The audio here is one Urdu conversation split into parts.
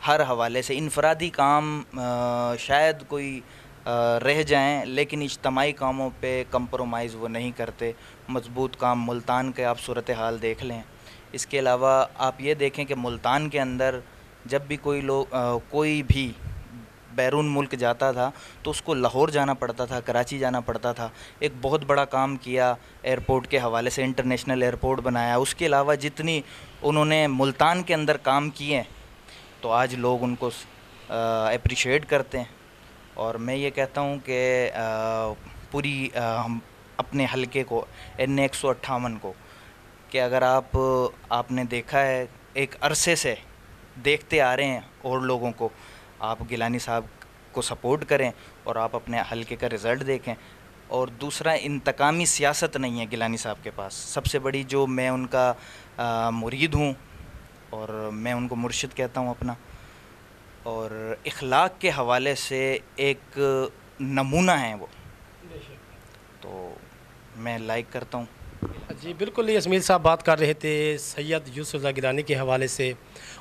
ہر حوالے سے انفرادی کام شاید کوئی رہ جائیں، لیکن اجتماعی کاموں پہ کمپرومائز وہ نہیں کرتے. مضبوط کام ملتان کے آپ صورتحال دیکھ لیں. اس کے علاوہ آپ یہ دیکھیں کہ ملتان کے اندر جب بھی کوئی بھی بیرون ملک جاتا تھا تو اس کو لاہور جانا پڑتا تھا، کراچی جانا پڑتا تھا. ایک بہت بڑا کام کیا ایئرپورٹ کے حوالے سے، انٹرنیشنل ایئرپورٹ بنایا. اس کے علاوہ جتنی انہوں نے ملتان کے اندر کام کیے تو آج لوگ ان کو اپریشیٹ کرتے ہیں. اور میں یہ کہتا ہوں کہ پوری ہم اپنے حلقے کو N 158 کو، کہ اگر آپ نے دیکھا ہے ایک عرصے سے دیکھتے آ رہے ہیں اور لوگوں کو، آپ گیلانی صاحب کو سپورٹ کریں اور آپ اپنے حلقے کا رزلٹ دیکھیں. اور دوسرا، انتقامی سیاست نہیں ہے گیلانی صاحب کے پاس. سب سے بڑی جو میں ان کا مرید ہوں اور میں ان کو مرشد کہتا ہوں اپنا، اور اخلاق کے حوالے سے ایک نمونہ ہیں وہ، تو میں لائک کرتا ہوں. جی بالکل، یہ اسمیل صاحب بات کر رہے تھے سید یوسف رضا گیلانی کے حوالے سے.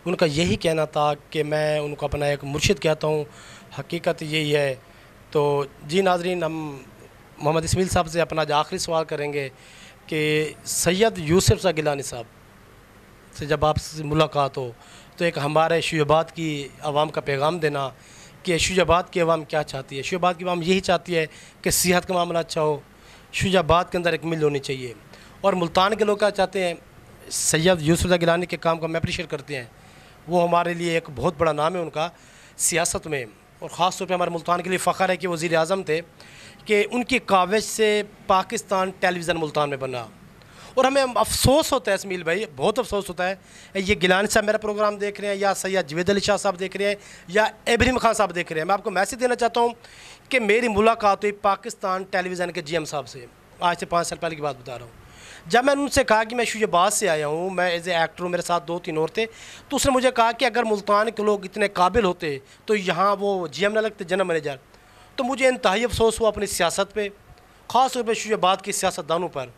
ان کا یہی کہنا تھا کہ میں ان کو اپنا ایک مرشد کہتا ہوں. حقیقت یہی ہے. تو جی ناظرین، ہم محمد اسمیل صاحب سے اپنا جو آخری سوال کریں گے کہ سید یوسف رضا گیلانی صاحب سے جب آپ سے ملاقات ہو تو ایک ہمارے شیوع آباد کی عوام کا پیغام دینا کہ شیوع آباد کی عوام کیا چاہتی ہے. شیوع آباد کی عوام یہی چاہتی ہے کہ صحت کا معاملہ اچھا ہو. شیوع آباد کے اندر ایک مل ہونی چاہیے. اور ملتان کے لوگ کیا چاہتے ہیں؟ سید یوسف رضا گیلانی کے کام کو ہم اپریشیٹ کرتے ہیں. وہ ہمارے لیے ایک بہت بڑا نام ہے ان کا سیاست میں، اور خاص طور پہ ہمارے ملتان کے لیے فخر ہے کہ وزیر اعظم تھے، کہ ان کی کاوش سے پاکستان ٹیلی ویژن ملتان میں بنا. اور ہمیں افسوس ہوتا ہے اسمیل بھائی، بہت افسوس ہوتا ہے، یہ گیلانی صاحب میرا پروگرام دیکھ رہے ہیں، یا سید جوید علی شاہ صاحب دیکھ رہے ہیں، یا ابراہیم خان صاحب دیکھ رہے ہیں. میں آپ کو میسیج دینا چاہتا ہوں کہ میری ملاقات ہوئی پاکستان ٹیلی ویژن کے GM صاحب سے، آج سے 5 سال پہلے کی بات بتا رہا ہوں. جب میں نے ان سے کہا کہ میں شیوع آباد سے آیا ہوں، میں ایز اے ایکٹر ہوں، میرے ساتھ 2-3 اور تھے، تو اس نے مجھے کہا کہ اگر ملتان کے لوگ اتنے قابل ہوتے تو یہاں وہ GM نہ لگتے، جنرل منیجر. تو مجھے انتہائی افسوس ہوا اپنی سیاست پہ، خاص طور پہ شیوع آباد کی سیاستدانوں پر،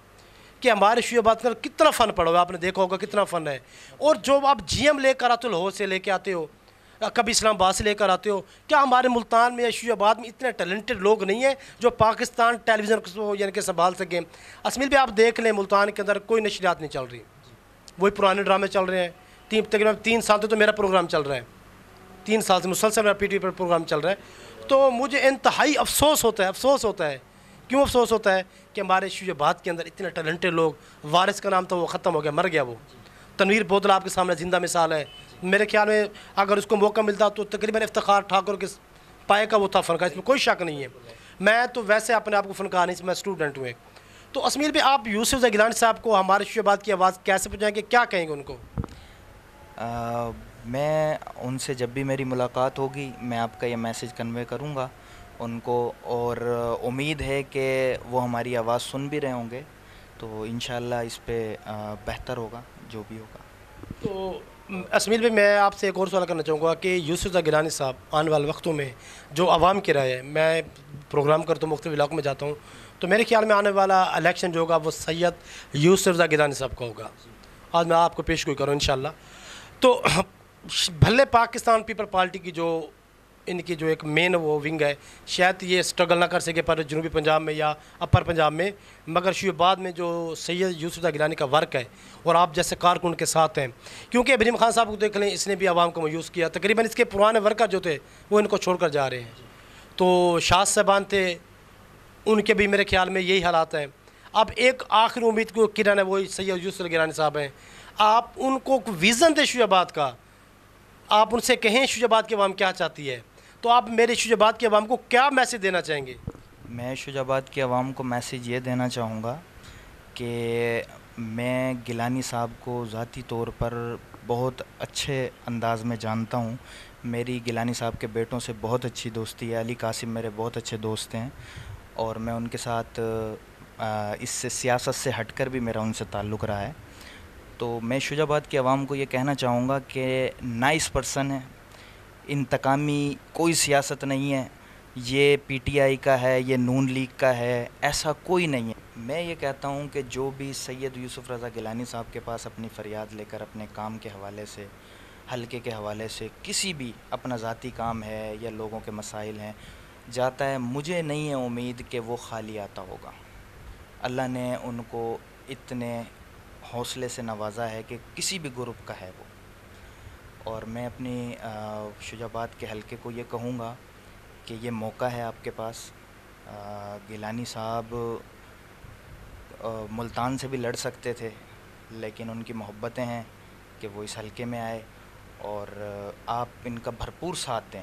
کہ ہمارے شیوع آباد کا کتنا فن پڑا ہوا ہے. آپ نے دیکھا ہوگا کتنا فن ہے. اور جو آپ GM لے کر آتے ہو، لاہور سے لے کے آتے ہو، کبھی اسلام آباد سے لے کر آتے ہو، کیا ہمارے ملتان میں یا شیوع آباد میں اتنے ٹیلنٹڈ لوگ نہیں ہیں جو پاکستان ٹیلی ویژن کو یعنی کہ سنبھال سکیں؟ اسمیل بھی آپ دیکھ لیں، ملتان کے اندر کوئی نشریات نہیں چل رہی، وہی پرانے ڈرامے چل رہے ہیں. تقریباً 3 سال تو میرا پروگرام چل رہا ہے، 3 سال سے مسلسل میرا PTV پر پروگرام چل رہا ہے. تو مجھے انتہائی افسوس ہوتا ہے. کیوں افسوس ہوتا ہے؟ کہ ہمارے شیوع آباد کے اندر اتنے ٹیلنٹڈ لوگ، وارث کا نام تھا وہ ختم ہو گیا، مر گیا. وہ تنویر بودل آپ کے سامنے زندہ مثال ہے. میرے خیال میں اگر اس کو موقع ملتا تو تقریباً افتخار ٹھاکر کے پائے کا وہ تھا فنکار، اس میں کوئی شک نہیں ہے. میں تو ویسے اپنے آپ کو فنکار نہیں، میں اسٹوڈنٹ ہوں ایک. تو اسمیل بھی آپ یوسف رضا گیلانی صاحب کو ہمارے شیوع آباد کی آواز کیسے پہنچائیں گے، کیا کہیں گے ان کو؟ میں ان سے جب بھی میری ملاقات ہوگی میں آپ کا یہ میسیج کنوے کروں گا ان کو، اور امید ہے کہ وہ ہماری آواز سن بھی رہے ہوں گے. تو انشاءاللہ اس پہ بہتر ہوگا جو بھی ہوگا. تو اسمیل بھائی، میں آپ سے ایک اور سوال کرنا چاہوں گا کہ یوسف رضا گیلانی صاحب آنے والے وقتوں میں جو عوام کی رائے ہے، میں پروگرام کرتا ہوں، مختلف علاقوں میں جاتا ہوں، تو میرے خیال میں آنے والا الیکشن جو ہوگا وہ سید یوسف رضا گیلانی صاحب کا ہوگا. آج میں آپ کو پیش گوئی کروں انشاءاللہ. تو بھلے پاکستان پیپل پارٹی کی جو ان کی جو ایک مین وہ ونگ ہے، شاید یہ اسٹرگل نہ کر سکے پر جنوبی پنجاب میں یا اپر پنجاب میں، مگر شیوع آباد میں جو سید یوسف رضا گیلانی کا ورک ہے اور آپ جیسے کارکن کے ساتھ ہیں، کیونکہ ابراہیم خان صاحب کو دیکھ لیں، اس نے بھی عوام کو مایوس کیا. تقریباً اس کے پرانے ورکر جو تھے وہ ان کو چھوڑ کر جا رہے ہیں. تو شاہ صاحبان تھے، ان کے بھی میرے خیال میں یہی حالات ہیں. اب ایک آخری امید کو کرن ہے، وہی سید یوسف رضا گیلانی صاحب ہیں. آپ ان کو ویژن دے شیوع آباد کا، آپ ان سے کہیں شیوع آباد کی عوام کیا چاہتی ہے. تو آپ میرے شیوع آباد کی عوام کو کیا میسیج دینا چاہیں گے؟ میں شیوع آباد کی عوام کو میسیج یہ دینا چاہوں گا کہ میں گیلانی صاحب کو ذاتی طور پر بہت اچھے انداز میں جانتا ہوں. میری گیلانی صاحب کے بیٹوں سے بہت اچھی دوستی ہے. علی قاسم میرے بہت اچھے دوست ہیں، اور میں ان کے ساتھ اس سے سیاست سے ہٹ کر بھی میرا ان سے تعلق رہا ہے. تو میں شیوع آباد کی عوام کو یہ کہنا چاہوں گا کہ نائس پرسن ہے، انتقامی کوئی سیاست نہیں ہے، یہ PTI کا ہے، یہ نون لیگ کا ہے، ایسا کوئی نہیں ہے. میں یہ کہتا ہوں کہ جو بھی سید یوسف رضا گیلانی صاحب کے پاس اپنی فریاد لے کر اپنے کام کے حوالے سے حلقے کے حوالے سے کسی بھی اپنا ذاتی کام ہے یا لوگوں کے مسائل ہیں جاتا ہے، مجھے نہیں ہے امید کہ وہ خالی آتا ہوگا۔ اللہ نے ان کو اتنے حوصلے سے نوازا ہے کہ کسی بھی گروپ کا ہے وہ۔ اور میں اپنی شجاع آباد کے حلقے کو یہ کہوں گا کہ یہ موقع ہے آپ کے پاس۔ گیلانی صاحب ملتان سے بھی لڑ سکتے تھے، لیکن ان کی محبتیں ہیں کہ وہ اس حلقے میں آئے، اور آپ ان کا بھرپور ساتھ دیں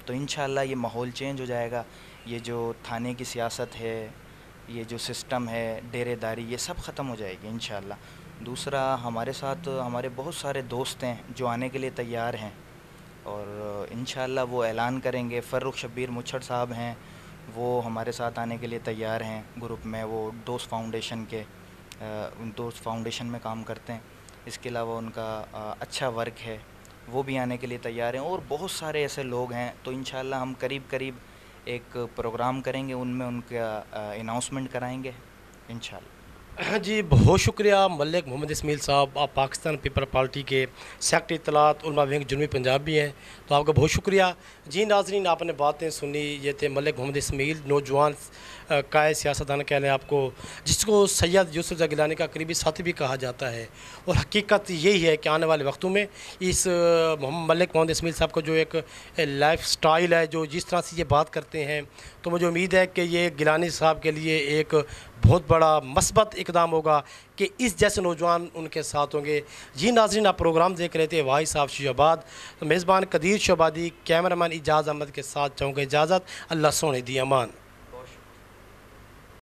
تو انشاءاللہ یہ ماحول چینج ہو جائے گا۔ یہ جو تھانے کی سیاست ہے، یہ جو سسٹم ہے ڈیرے داری، یہ سب ختم ہو جائے گی انشاءاللہ۔ دوسرا، ہمارے ساتھ ہمارے بہت سارے دوست ہیں جو آنے کے لیے تیار ہیں، اور انشاءاللہ وہ اعلان کریں گے۔ فرخ شبیر مچھڑ صاحب ہیں، وہ ہمارے ساتھ آنے کے لیے تیار ہیں گروپ میں، وہ دوست فاؤنڈیشن کے دوست فاؤنڈیشن میں کام کرتے ہیں۔ اس کے علاوہ ان کا اچھا ورک ہے، وہ بھی آنے کے لیے تیار ہیں، اور بہت سارے ایسے لوگ ہیں۔ تو انشاءاللہ ہم قریب ایک پروگرام کریں گے، ان میں ان کا اناؤنسمنٹ کرائیں گے انشاءاللہ۔ جی بہت شکریہ ملک محمد اسماعیل صاحب، آپ پاکستان پیپل پارٹی کے سیکٹری اطلاعات علماء ونگ جنوبی پنجاب بھی ہیں، تو آپ کا بہت شکریہ۔ جی ناظرین، آپ نے باتیں سنی، یہ تھے ملک محمد اسماعیل، نوجوان قائد سیاستدان کہہ لیں آپ کو، جس کو سید یوسف زئی گیلانی کا قریبی ساتھی بھی کہا جاتا ہے۔ اور حقیقت یہی ہے کہ آنے والے وقتوں میں اس ملک محمد اسماعیل صاحب کو جو ایک لائف سٹائل ہے، جو جس طرح سے یہ بات کرتے ہیں، تو مجھے امید ہے کہ یہ گیلانی صاحب کے لیے ایک بہت بڑا مثبت اقدام ہوگا کہ اس جیسے نوجوان ان کے ساتھ ہوں گے۔ جی ناظرین، آپ پروگرام دیکھ رہے تھے واحد صاحب شجاع آباد، میزبان قدیر شعبادی، کیمرہ مین اعجاز احمد کے ساتھ چاہوں گا اجازت۔ اللہ سونے دی امان۔